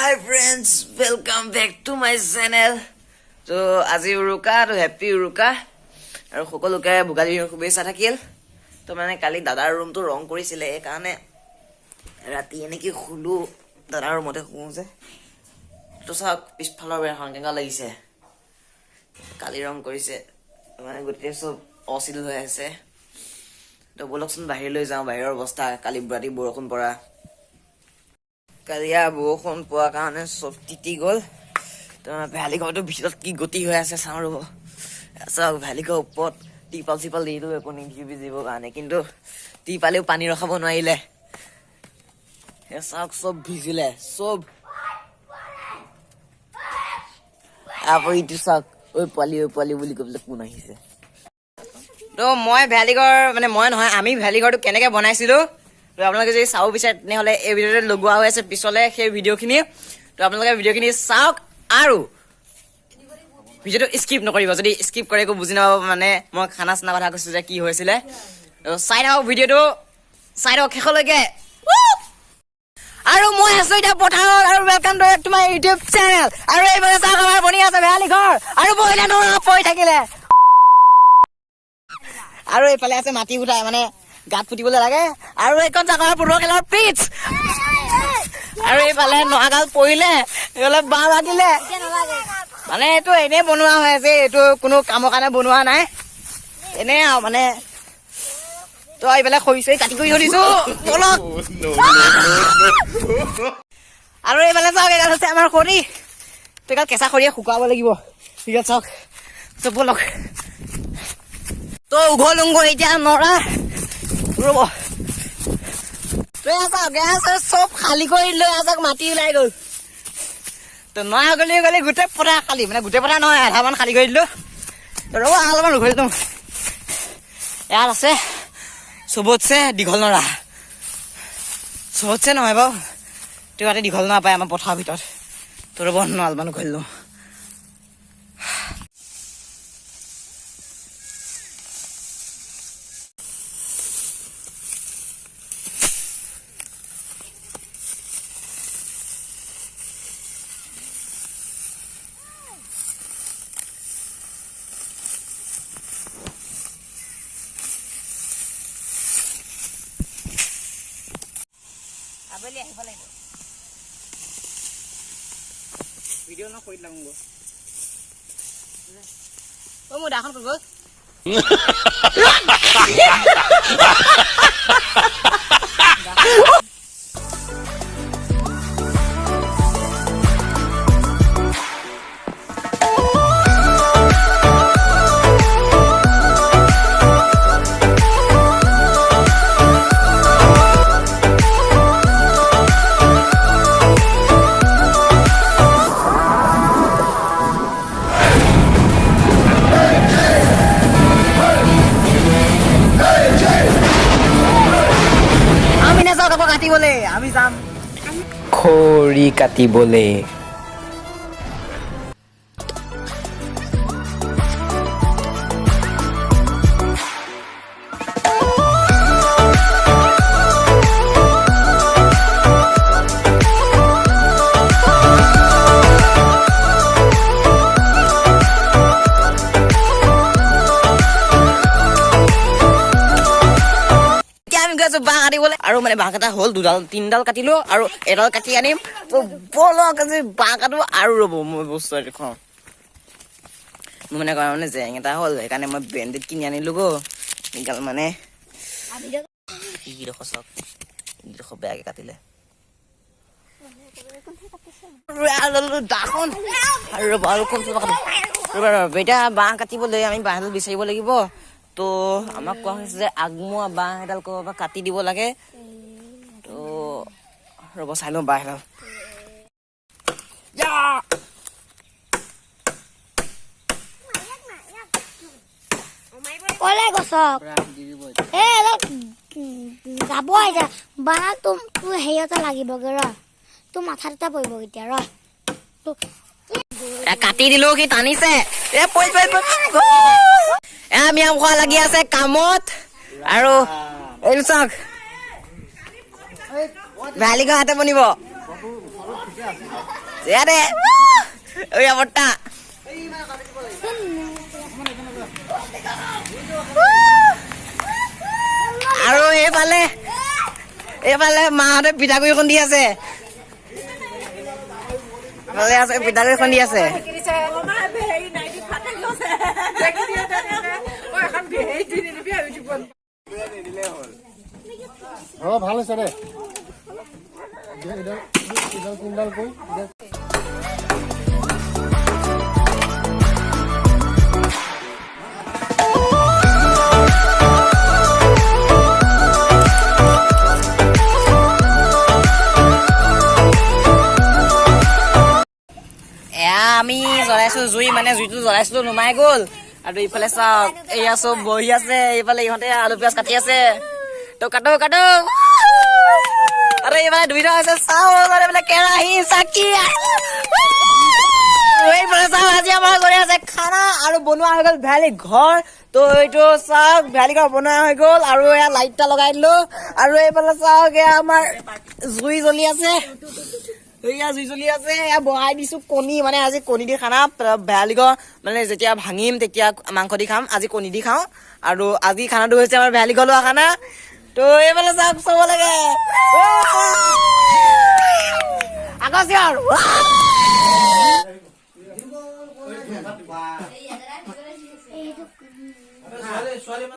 Hi friends, welcome back to my channel. So আজি উৰুকা তো happy উৰুকা আৰু সকলোকে ভোগালী বিহুৰ শুভেচ্ছা থাকিল। তো মানে কালি দাদাৰ ৰুমটো ৰং কৰিছিলে এই কাৰণে ৰাতি এনেকি খুলো দাদাৰ ৰুমতে শুও যে। তো চাওক পিছফালৰ বেৰখন কেনেকুৱা লাগিছে। কালি ৰং কৰিছে মানে গোটেই সব অচিল হৈ আছে। তো বলকচোন বাহিৰলৈ যাওঁ, বাহিৰৰ অৱস্থা কালি ৰাতি বৰষুণ পৰা। কালিয়া বৰষুণ পোৱাৰ কাৰণে চব তিতি গ'ল। তোমাৰ ভেলীঘৰটোৰ ভিতৰত কি গতি হৈ আছে চাওঁ ৰ'ব। চাওক ভেলীঘৰ ওপৰত টিপাল চিপাল দি দিলোঁ একো নিভিজিবৰ কাৰণে, কিন্তু টিপালেও পানী ৰখাব নোৱাৰিলে। চাওক চব ভিজিলে চব। আকৌ ইটো চাওক ঐ পোৱালি বুলি কৈ পেলাই কোন আহিছে। তো মই ভেলীঘৰ মানে মই নহয়, আমি ভেলীঘৰটো কেনেকৈ বনাইছিলোঁ তো আপোনালোকে যদি চাব বিচাৰে তেনেহ'লে এই ভিডিঅ'টোত লগোৱা হৈ আছে পিছলৈ সেই ভিডিঅ'খিনি। তো আপোনালোকে ভিডিঅ'খিনি চাওক আৰু ভিডিঅ'টো স্কিপ নকৰিব। যদি স্কিপ কৰে একো বুজি নাপাব, মানে মই খানা চানা কথা কৈছোঁ যে কি হৈছিলে। তো চাই থাকক ভিডিঅ'টো, চাই থাকক শেষলৈকে। আৰু মই আছোঁ এতিয়া পথাৰত আৰু welcome to my YouTube channel. আৰু এইফালে চাওক আমাৰ বনি আছে ভেলীঘৰ আৰু বহিলে নৰা পৰি থাকিলে। আৰু এইফালে আছে মাটি উঠাই মানে গাঁত পুতিবলৈ লাগে। আৰু এইখন চাকৰ ফুটবল খেলৰ পিচ। আৰু এইফালে নগাল পৰিলে, এইফালে বাঁহ লাগিলে। মানে এইটো এনেই বনোৱা হৈ আছে, এইটো কোনো কামৰ কাৰণে বনোৱা নাই, এনেই আৰু মানে। তো এইফালে খৰি চৰি কাটি কৰি থৈ দিছো বলক। আৰু এইফালে চাওক এগাল হৈছে আমাৰ খৰি। তো এগাল কেঁচা খৰিয়ে শুকুৱাব লাগিব। ঠিক আছে চাওক চব বলক। তো উঘলুংগৈ এতিয়া নৰা ৰ'ব। চব খালী কৰি লৈ আছক, মাটি ওলাই গ'ল। তো নৰা গলি গোটেই পথাৰ খালী, মানে গোটেই পথাৰ নহয় আধামান খালী কৰি দিলোঁ। ৰ'ব অলপমান উঘলি দিওঁ। ইয়াত আছে চবতছে দীঘল নৰা, চবতছে নহয় বাৰু তেওঁ ইয়াতে দীঘল নৰা পায় আমাৰ পথাৰৰ ভিতৰত। তো ৰ'ব অলপমান উঘলি দিওঁ। আবেলি আহিব লাগিব ভিডিঅ' নকৰি দিলাম গৈ। মোৰ দাখন ক'ত গ'ল? আমি যাম খৰি কাটিবলে। বাঁহ কাটিবলৈ আৰু মানে বাঁহ কটা হ'ল 2-3ডাল কাটিলো আৰু এডাল কাটি আনিম। তো বলক আজি বাঁহ কাটো। আৰু ৰ'ব মই বস্তু এটা দেখুৱাওঁ। মোৰ মানে কাৰণে জেং এটা হ'ল, সেইকাৰণে মই বেণ্ডেড কিনি আনিলো গো। এইগাল মানে ইডোখৰ চাওক, ইডোখৰ বেয়াকে কাটিলে। এতিয়া বাঁহ কাটিবলৈ আমি বাঁহ এডাল বিচাৰিব লাগিব। তো আমাক কোৱা হৈছে যে আগমুৱা বাঁহ এডাল ক'ৰবাৰ পৰা কাটি দিব লাগে। তো ৰ'ব চাই লওঁ বাঁহ এডাল। কলে গছক যাব এতিয়া বাঁহ তোৰ হেৰিয়তে লাগিবগৈ ৰ, তোৰ মাথাত এটা পৰিব এতিয়া ৰ। কাটি দিলো কি টানিছে আমি খোৱা লাগি আছে কামত। আৰু এইটো চাওক ভেলীঘৰ হাতে বনিব। ইয়াতে ঐ বৰ্তা আৰু এইফালে মাহঁতে পিঠাগুড়ি খুন্দি আছে পিঠাগুড়ি খুন্দি আছে ভাল হৈছে দে আমি জ্বলাইছো জুই মানে জুইটো জ্বলাইছিলো নুমাই গ'ল আৰু ইফালে চাওক এয়া চব বহি আছে এইফালে ইহঁতে আলু পিঁয়াজ কাটি আছে তো কাটো আৰু এইফালে দুইটা আছে চাউল আৰু এইফালে কেৰাহী চাকি এইফালে চাওক আজি আমাৰ ঘৰে আছে খানা আৰু বনোৱা হৈ গ'ল ভেলি ঘৰ তো এইটো চাওক ভেলি ঘৰ বনোৱা হৈ গ'ল আৰু এয়া লাইট এটা লগাই দিলো আৰু এইফালে চাওক এয়া আমাৰ জুই জ্বলি আছে এয়া জুই জ্বলি আছে এয়া বহাই দিছো কণী মানে আজি কণী দি খানা ভেলি ঘৰ মানে যেতিয়া ভাঙিম তেতিয়া মাংস দি খাম আজি কণী দি খাওঁ আৰু আজি খানাটো হৈছে আমাৰ ভেলি ঘৰ লোৱা খানা তো এইফালে চাওক চাব লাগে আগত